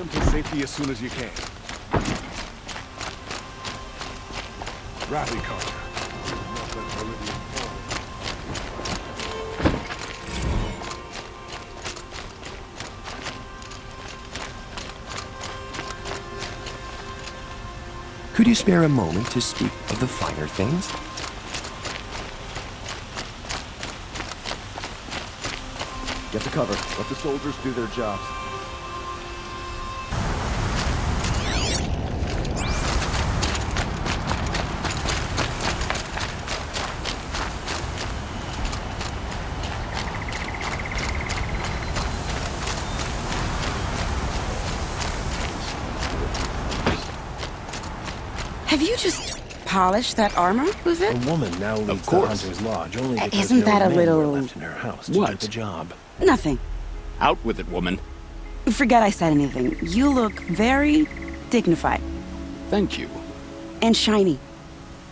them to safety as soon as you can. Rally, Carter. Not let Meridian fall. Could you spare a moment to speak of the finer things? Get the cover. Let the soldiers do their jobs. Have you just polished that armor with it? The woman now leads the course. Hunter's Lodge only because Isn't no that a men little- were left in her house to do What? the job. Nothing. Out with it, woman. Forget I said anything. You look very dignified. Thank you. And shiny.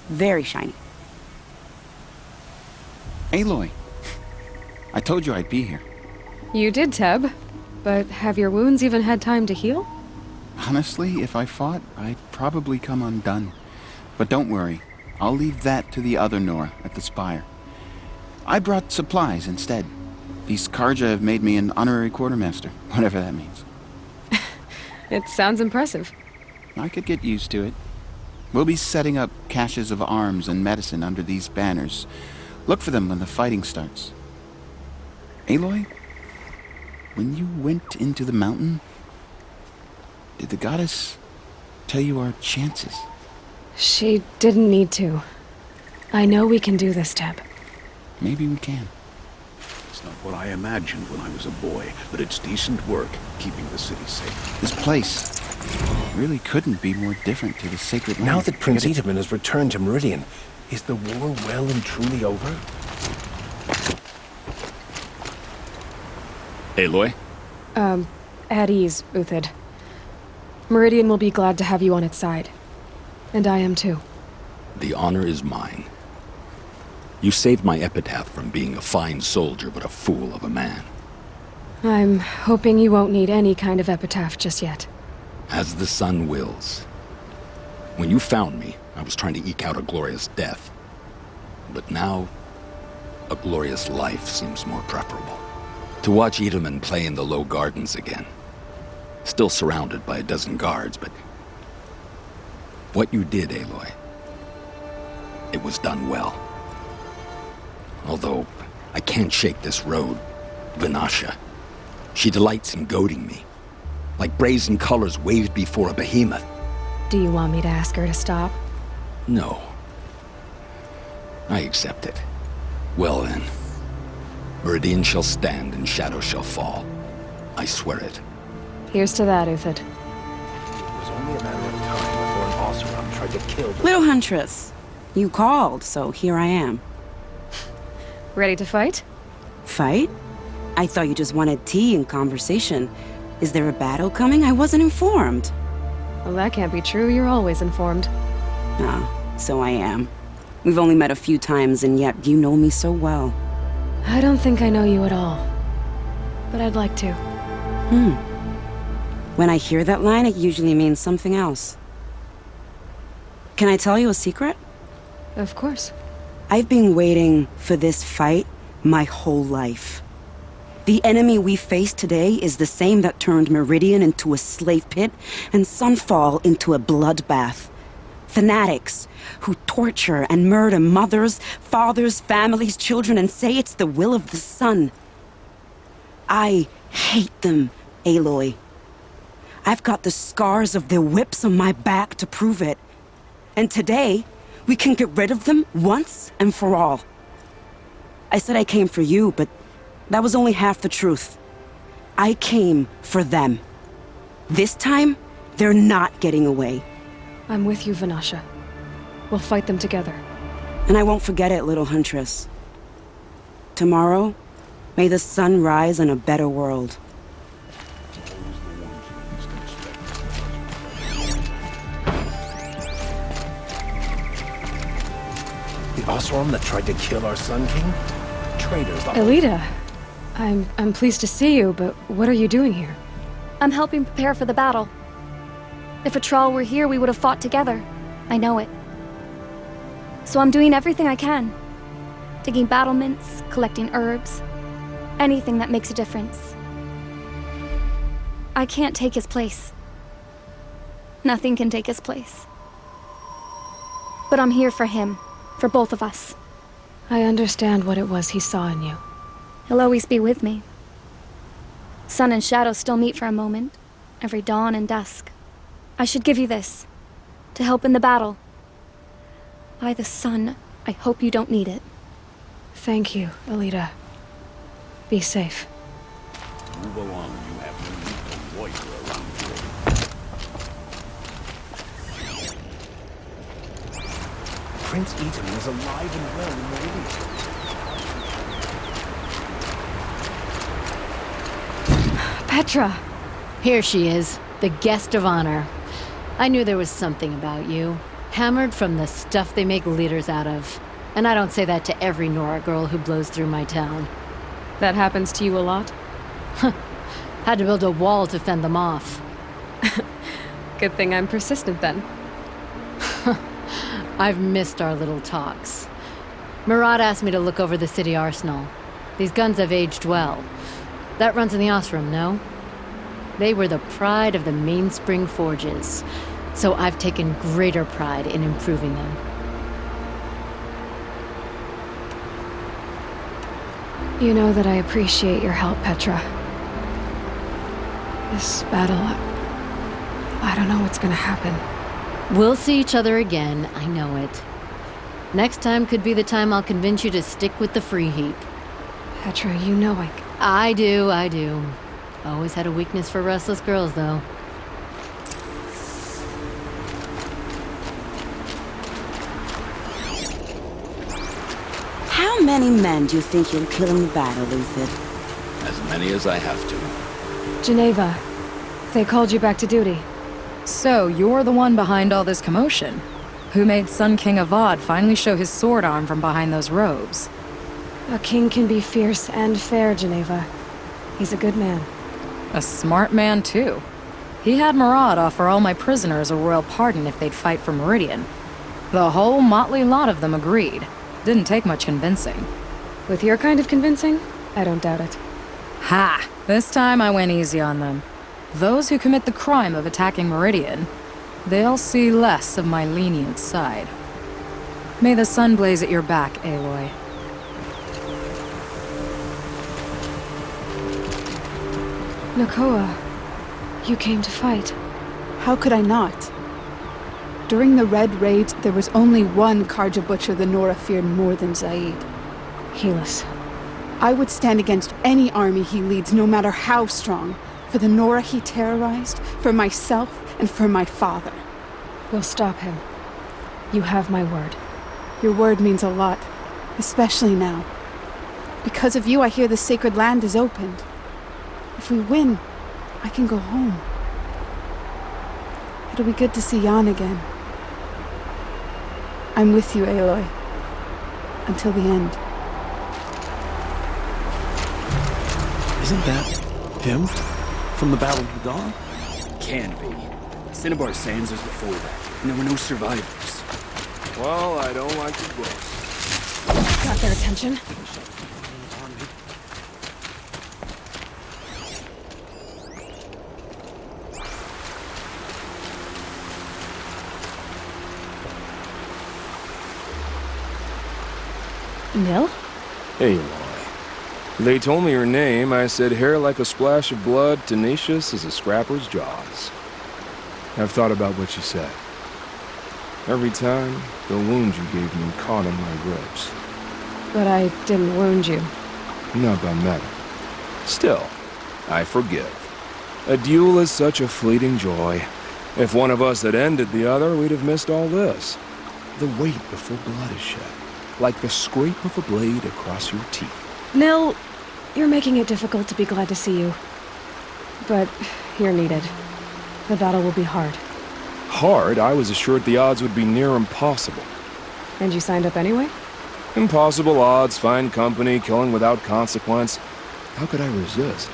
Very shiny. Aloy, I told you I'd be here. You did, Teb. But have your wounds even had time to heal? Honestly, if I fought, I'd probably come undone. But don't worry, I'll leave that to the other Nora at the Spire. I brought supplies instead. These Karja have made me an honorary quartermaster, whatever that means. It sounds impressive. I could get used to it. We'll be setting up caches of arms and medicine under these banners. Look for them when the fighting starts. Aloy, when you went into the mountain, did the goddess tell you our chances? She didn't need to. I know we can do this, Teb. Maybe we can. It's not what I imagined when I was a boy, but it's decent work keeping the city safe. This place really couldn't be more different to the sacred land. Now that Prince Because Itamen has returned to Meridian, is the war well and truly over? Aloy? At ease, Uthid. Meridian will be glad to have you on its side. And I am too. The honor is mine. You saved my epitaph from being a fine soldier but a fool of a man. I'm hoping you won't need any kind of epitaph just yet. As the sun wills. When you found me, I was trying to eke out a glorious death. But now, a glorious life seems more preferable. To watch Itamen play in the low gardens again. Still surrounded by a dozen guards, but... what you did, Aloy, it was done well. Although, I can't shake this road, Vinasha. She delights in goading me. Like brazen colors waved before a behemoth. Do you want me to ask her to stop? No. I accept it. Well then. Meridian shall stand and shadow shall fall. I swear it. Here's to that, Uthid. It was only a matter of time before an Oseram tried to kill the... Little Huntress, you called, so here I am. Ready to fight? Fight? I thought you just wanted tea and conversation. Is there a battle coming? I wasn't informed. Well, that can't be true. You're always informed. Ah, so I am. We've only met a few times, and yet you know me so well. I don't think I know you at all. But I'd like to. When I hear that line, it usually means something else. Can I tell you a secret? Of course. I've been waiting for this fight my whole life. The enemy we face today is the same that turned Meridian into a slave pit and Sunfall into a bloodbath. Fanatics who torture and murder mothers, fathers, families, children, and say it's the will of the sun. I hate them, Aloy. I've got the scars of their whips on my back to prove it. And today, we can get rid of them once and for all. I said I came for you, but that was only half the truth. I came for them. This time, they're not getting away. I'm with you, Vinasha. We'll fight them together. And I won't forget it, little Huntress. Tomorrow, may the sun rise in a better world. The Oseram that tried to kill our Sun King? Traitors like... Elita, I'm pleased to see you, but what are you doing here? I'm helping prepare for the battle. If Atral were here, we would have fought together. I know it. So I'm doing everything I can. Digging battlements, collecting herbs. Anything that makes a difference. I can't take his place. Nothing can take his place. But I'm here for him. For both of us. I understand what it was he saw in you. He'll always be with me. Sun and shadow still meet for a moment. Every dawn and dusk. I should give you this. To help in the battle. By the sun, I hope you don't need it. Thank you, Alita. Be safe. Move along, you have no need to loiter around here. Prince Eden was alive and well in Meridian. Petra! Here she is, the guest of honor. I knew there was something about you. Hammered from the stuff they make leaders out of. And I don't say that to every Nora girl who blows through my town. That happens to you a lot? Had to build a wall to fend them off. Good thing I'm persistent then. I've missed our little talks. Murad asked me to look over the city arsenal. These guns have aged well. That runs in the Osram, no? They were the pride of the Mainspring Forges, so I've taken greater pride in improving them. You know that I appreciate your help, Petra. This battle, I don't know what's gonna happen. We'll see each other again, I know it. Next time could be the time I'll convince you to stick with the free heap. Petra, you know I do. Always had a weakness for restless girls, though. How many men do you think you'll kill in battle, Uthid? As many as I have to. Geneva, they called you back to duty. So, you're the one behind all this commotion? Who made Sun King Avad finally show his sword arm from behind those robes? A king can be fierce and fair, Geneva. He's a good man. A smart man, too. He had Murad offer all my prisoners a royal pardon if they'd fight for Meridian. The whole motley lot of them agreed. Didn't take much convincing. With your kind of convincing, I don't doubt it. Ha! This time I went easy on them. Those who commit the crime of attacking Meridian, they'll see less of my lenient side. May the sun blaze at your back, Aloy. Nakoa, you came to fight. How could I not? During the Red Raids, there was only one Karja Butcher the Nora feared more than Zaid. Helis. I would stand against any army he leads, no matter how strong. For the Nora he terrorized, for myself, and for my father. We'll stop him. You have my word. Your word means a lot, especially now. Because of you, I hear the sacred land is opened. If we win, I can go home. It'll be good to see Jan again. I'm with you, Aloy. Until the end. Isn't that him? From the Battle of the Dawn? Can be. Cinnabar Sands was before that, and there were no survivors. Well, I don't like to boast. Got their attention. Nil? Aloy. They told me your name. I said hair like a splash of blood, tenacious as a scrapper's jaws. I've thought about what you said. Every time, the wound you gave me caught on my ribs. But I didn't wound you. Not by metal. Still, I forgive. A duel is such a fleeting joy. If one of us had ended the other, we'd have missed all this. The weight before blood is shed. Like the scrape of a blade across your teeth. Nil, you're making it difficult to be glad to see you. But you're needed. The battle will be hard. Hard? I was assured the odds would be near impossible. And you signed up anyway? Impossible odds, fine company, killing without consequence. How could I resist?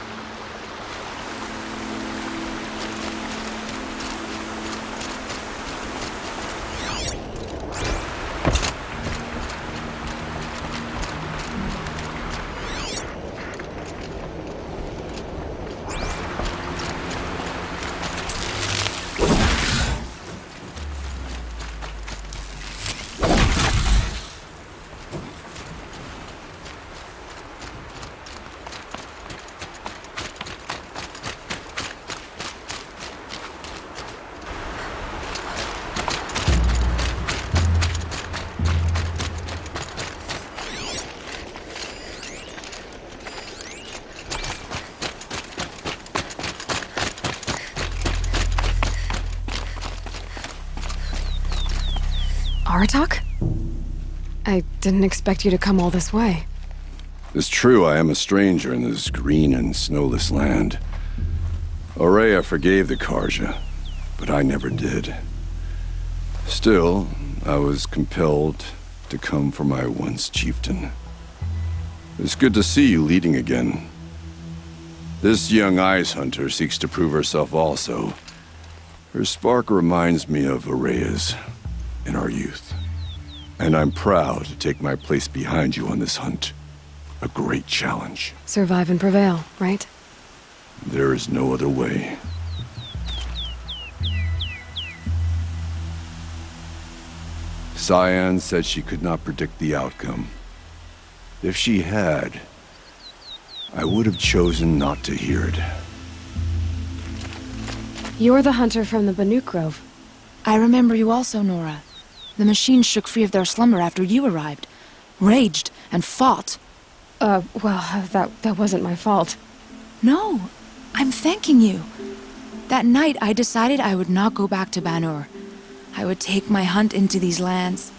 Aratak? I didn't expect you to come all this way. It's true, I am a stranger in this green and snowless land. Aurea forgave the Karja, but I never did. Still, I was compelled to come for my once chieftain. It's good to see you leading again. This young ice hunter seeks to prove herself also. Her spark reminds me of Aurea's in our youth. And I'm proud to take my place behind you on this hunt. A great challenge. Survive and prevail, right? There is no other way. Cyan said she could not predict the outcome. If she had, I would have chosen not to hear it. You're the hunter from the Banuk Grove. I remember you also, Nora. The machines shook free of their slumber after you arrived. Raged and fought. Well, that wasn't my fault. No, I'm thanking you. That night, I decided I would not go back to Banur. I would take my hunt into these lands.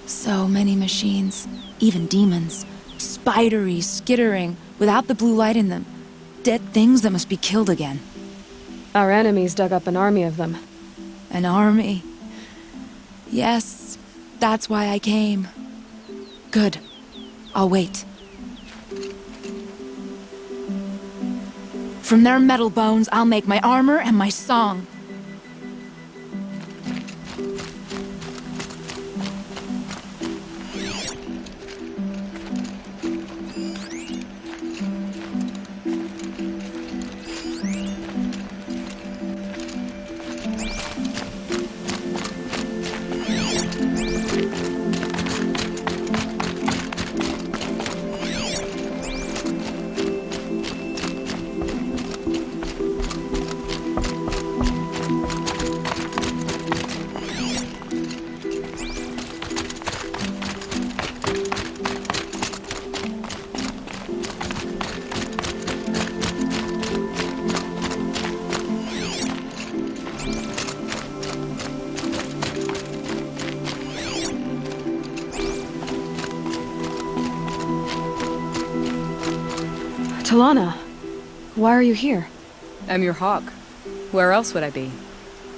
So many machines, even demons. Spidery, skittering, without the blue light in them. Dead things that must be killed again. Our enemies dug up an army of them. An army? Yes, that's why I came. Good. I'll wait. From their metal bones, I'll make my armor and my song. Talana, why are you here? I'm your hawk. Where else would I be?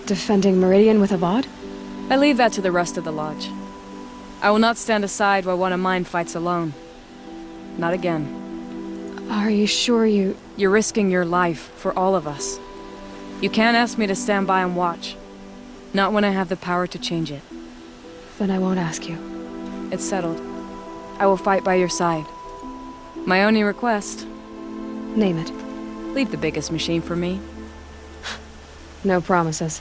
Defending Meridian with Avad? I leave that to the rest of the Lodge. I will not stand aside while one of mine fights alone. Not again. Are you sure you... You're risking your life for all of us. You can't ask me to stand by and watch. Not when I have the power to change it. Then I won't ask you. It's settled. I will fight by your side. My only request... Name it. Leave the biggest machine for me. No promises.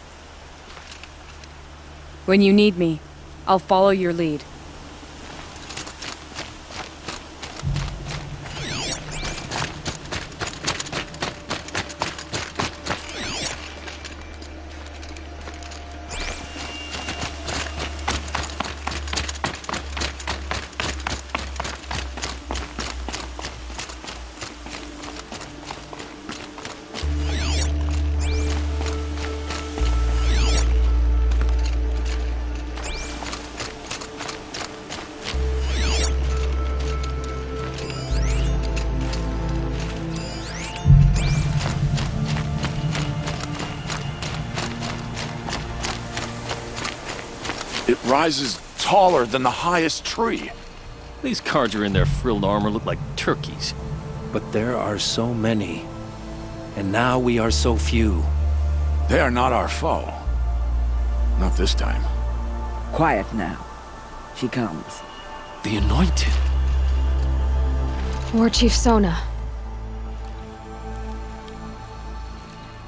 When you need me, I'll follow your lead. It rises taller than the highest tree. These Karja in their frilled armor look like turkeys. But there are so many. And now we are so few. They are not our foe. Not this time. Quiet now. She comes. The Anointed. War Chief Sona.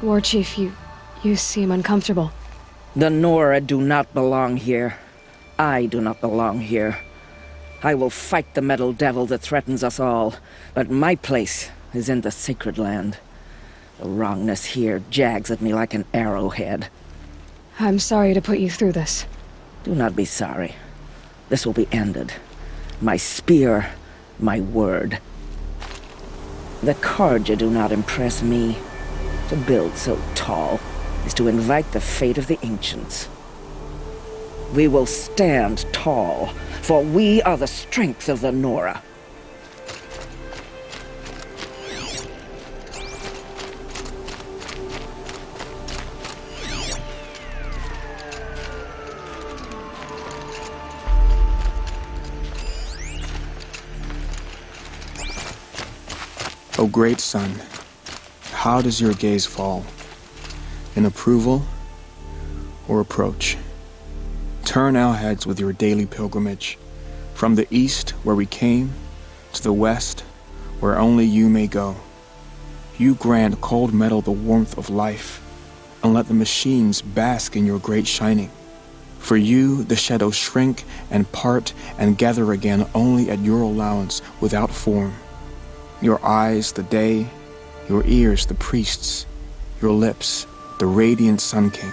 War Chief, you seem uncomfortable. The Nora do not belong here. I do not belong here. I will fight the metal devil that threatens us all, but my place is in the sacred land. The wrongness here jags at me like an arrowhead. I'm sorry to put you through this. Do not be sorry. This will be ended. My spear, my word. The Karja do not impress me. To build so tall is to invite the fate of the ancients. We will stand tall, for we are the strength of the Nora. O great sun, how does your gaze fall? In approval or approach? Turn our heads with your daily pilgrimage, from the east where we came, to the west where only you may go. You grant cold metal the warmth of life, and let the machines bask in your great shining. For you, the shadows shrink and part and gather again only at your allowance without form. Your eyes, the day, your ears, the priests, your lips, the radiant Sun King,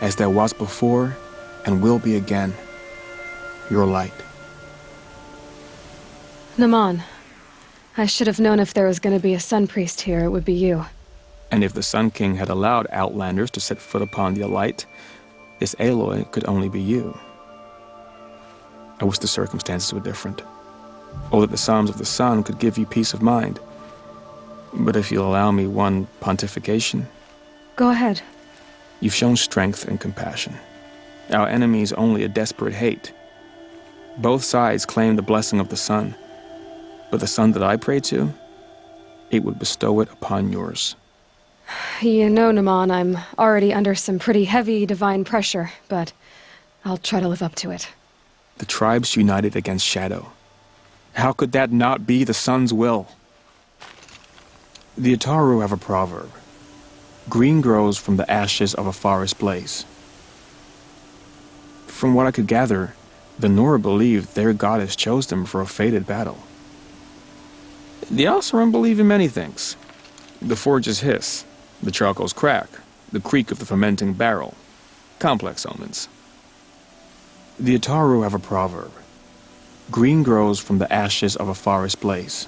as there was before and will be again, your light. Naman, I should have known if there was going to be a Sun Priest here, it would be you. And if the Sun King had allowed outlanders to set foot upon the Alight, this Aloy could only be you. I wish the circumstances were different, or that the Psalms of the Sun could give you peace of mind. But if you'll allow me one pontification... Go ahead. You've shown strength and compassion. Our enemy's only a desperate hate. Both sides claim the blessing of the sun, but the sun that I pray to, it would bestow it upon yours. You know, Naman, I'm already under some pretty heavy divine pressure, but I'll try to live up to it. The tribes united against Shadow. How could that not be the sun's will? The Ataru have a proverb. Green grows from the ashes of a forest blaze. From what I could gather, the Nora believed their goddess chose them for a fated battle. The Oseram believe in many things. The forge's hiss, the charcoal's crack, the creak of the fermenting barrel. Complex omens. The Ataru have a proverb. Green grows from the ashes of a forest blaze.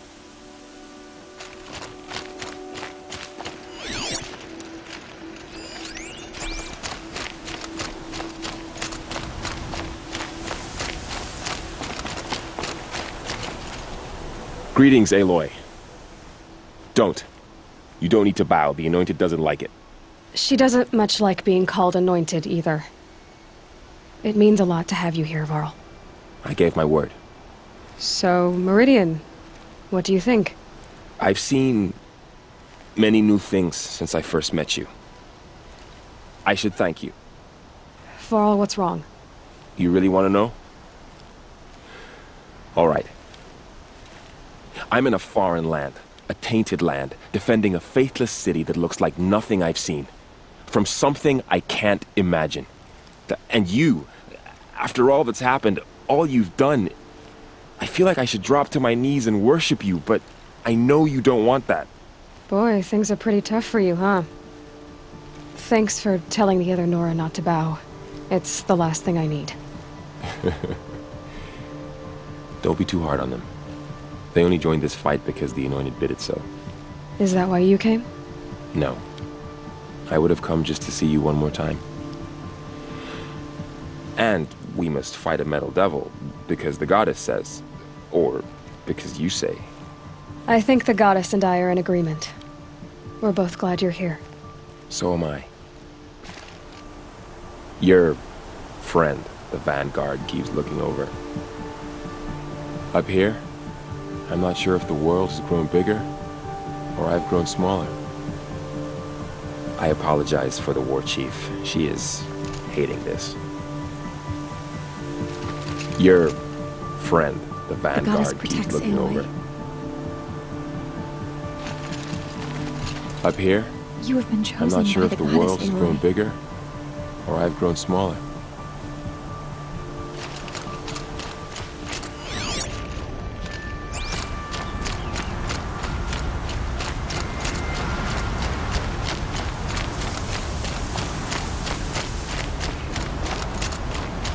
Greetings, Aloy. Don't. You don't need to bow. The Anointed doesn't like it. She doesn't much like being called Anointed, either. It means a lot to have you here, Varl. I gave my word. So, Meridian, what do you think? I've seen many new things since I first met you. I should thank you. Varl, what's wrong? You really want to know? All right. I'm in a foreign land, a tainted land, defending a faithless city that looks like nothing I've seen. From something I can't imagine. And you, after all that's happened, all you've done, I feel like I should drop to my knees and worship you, but I know you don't want that. Boy, things are pretty tough for you, huh? Thanks for telling the other Nora not to bow. It's the last thing I need. Don't be too hard on them. They only joined this fight because the Anointed bid it so. Is that why you came? No. I would have come just to see you one more time. And we must fight a metal devil, because the goddess says. Or because you say. I think the goddess and I are in agreement. We're both glad you're here. So am I. Your friend, the Vanguard, keeps looking over. Up here, I'm not sure if the world has grown bigger, or I've grown smaller. I apologize for the war chief. She is hating this. Your friend, the Vanguard, keeps looking over. Up here, You have been chosen I'm not sure by if the goddess world has Aloy. grown bigger, or I've grown smaller.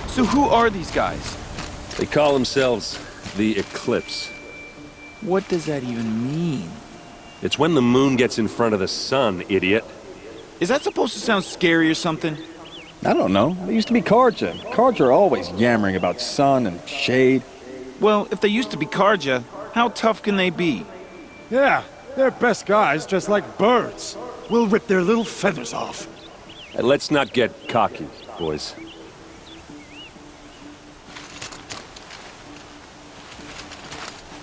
So who are these guys? They call themselves the Eclipse. What does that even mean? It's when the moon gets in front of the sun, idiot. Is that supposed to sound scary or something? I don't know. They used to be Karja. Karja are always yammering about sun and shade. Well, if they used to be Karja, how tough can they be? Yeah, they're best guys just like birds. We'll rip their little feathers off. Let's not get cocky, boys.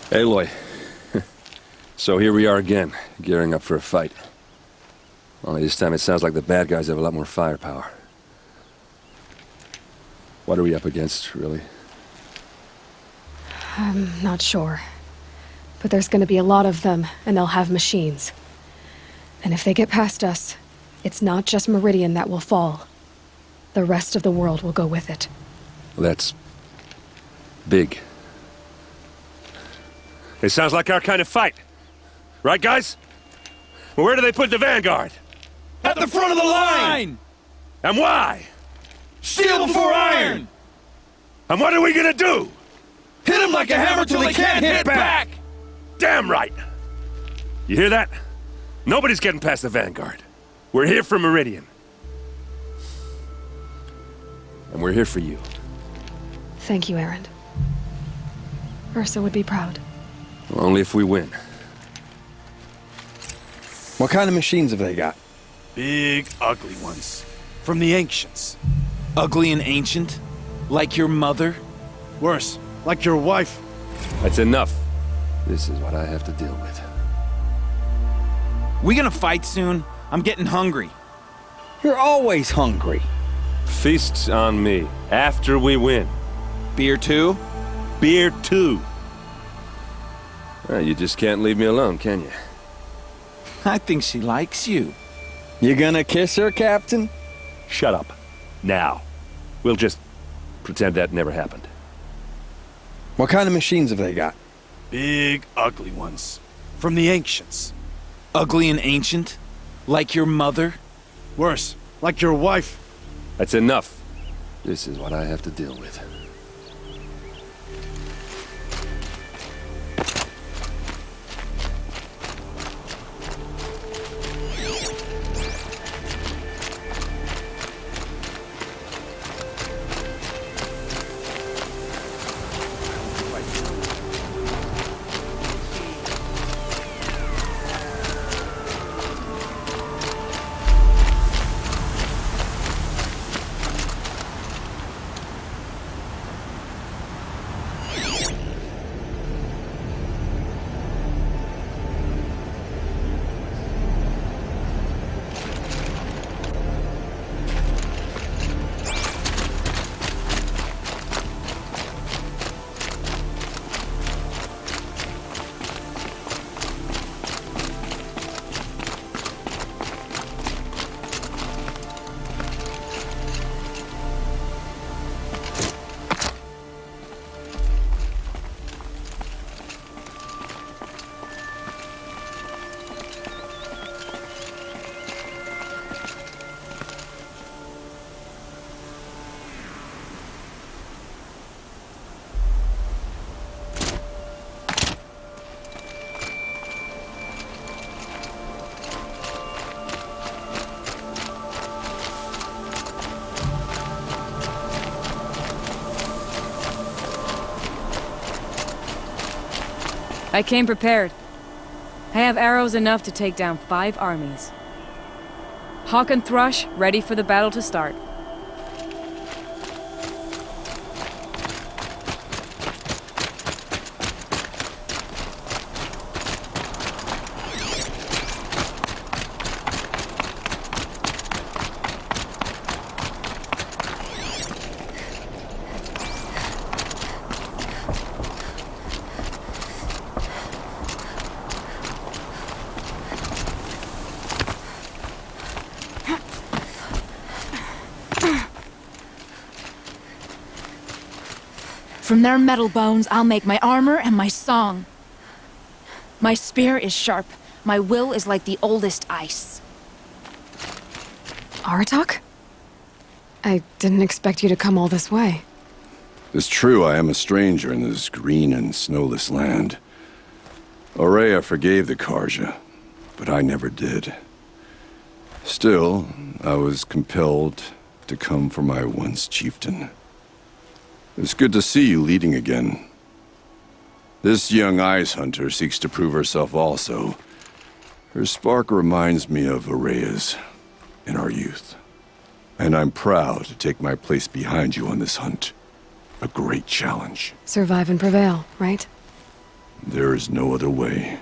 Aloy. So here we are again, gearing up for a fight. Only this time it sounds like the bad guys have a lot more firepower. What are we up against, really? I'm not sure. But there's gonna be a lot of them, and they'll have machines. And if they get past us, it's not just Meridian that will fall. The rest of the world will go with it. That's big. It sounds like our kind of fight. Right, guys? Where do they put the vanguard? At the front of the line! And why? Steel before iron! And what are we gonna do? Hit them like a hammer till they can't hit back! Damn right! You hear that? Nobody's getting past the vanguard. We're here for Meridian. And we're here for you. Thank you, Erend. Ursa would be proud. Well, only if we win. What kind of machines have they got? Big, ugly ones. From the ancients. Ugly and ancient? Like your mother? Worse, like your wife. That's enough. This is what I have to deal with. We gonna fight soon? I'm getting hungry. You're always hungry. Feasts on me, after we win. Beer too? Beer too. Well, you just can't leave me alone, can you? I think she likes you. You gonna kiss her, Captain? Shut up. Now. We'll just pretend that never happened. What kind of machines have they got? Big, ugly ones. From the ancients. Ugly and ancient? Like your mother? Worse, like your wife. That's enough. This is what I have to deal with. I came prepared. I have arrows enough to take down 5 armies. Hawk and Thrush ready for the battle to start. From their metal bones, I'll make my armor and my song. My spear is sharp. My will is like the oldest ice. Aratak? I didn't expect you to come all this way. It's true I am a stranger in this green and snowless land. Aurea forgave the Karja, but I never did. Still, I was compelled to come for my once chieftain. It's good to see you leading again. This young ice hunter seeks to prove herself also. Her spark reminds me of Araya's in our youth. And I'm proud to take my place behind you on this hunt. A great challenge. Survive and prevail, right? There is no other way.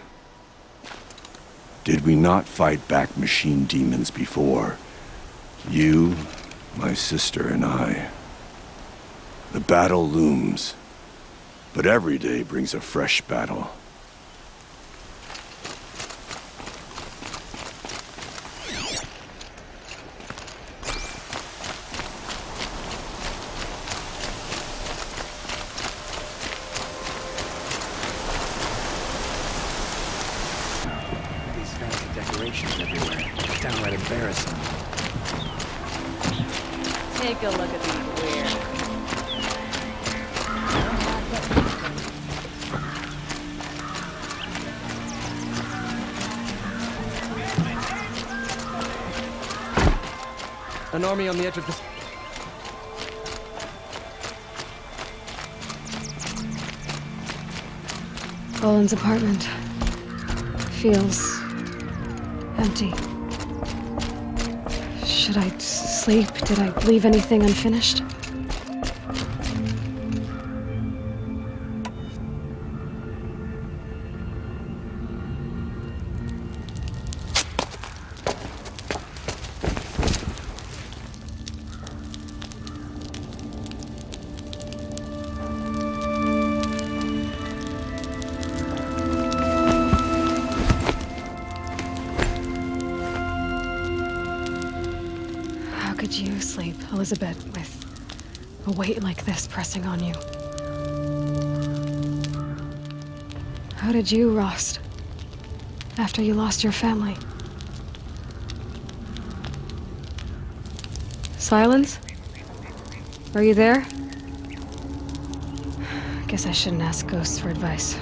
Did we not fight back machine demons before? You, my sister, and I. The battle looms, but every day brings a fresh battle. These fancy decorations everywhere. It's downright embarrassing. Take a look at these weird. An army on the edge of this... Boland's apartment feels empty. Should I sleep? Did I leave anything unfinished? How could you sleep, Elizabeth, with a weight like this pressing on you? How did you rest after you lost your family? Silence? Are you there? Guess I shouldn't ask ghosts for advice.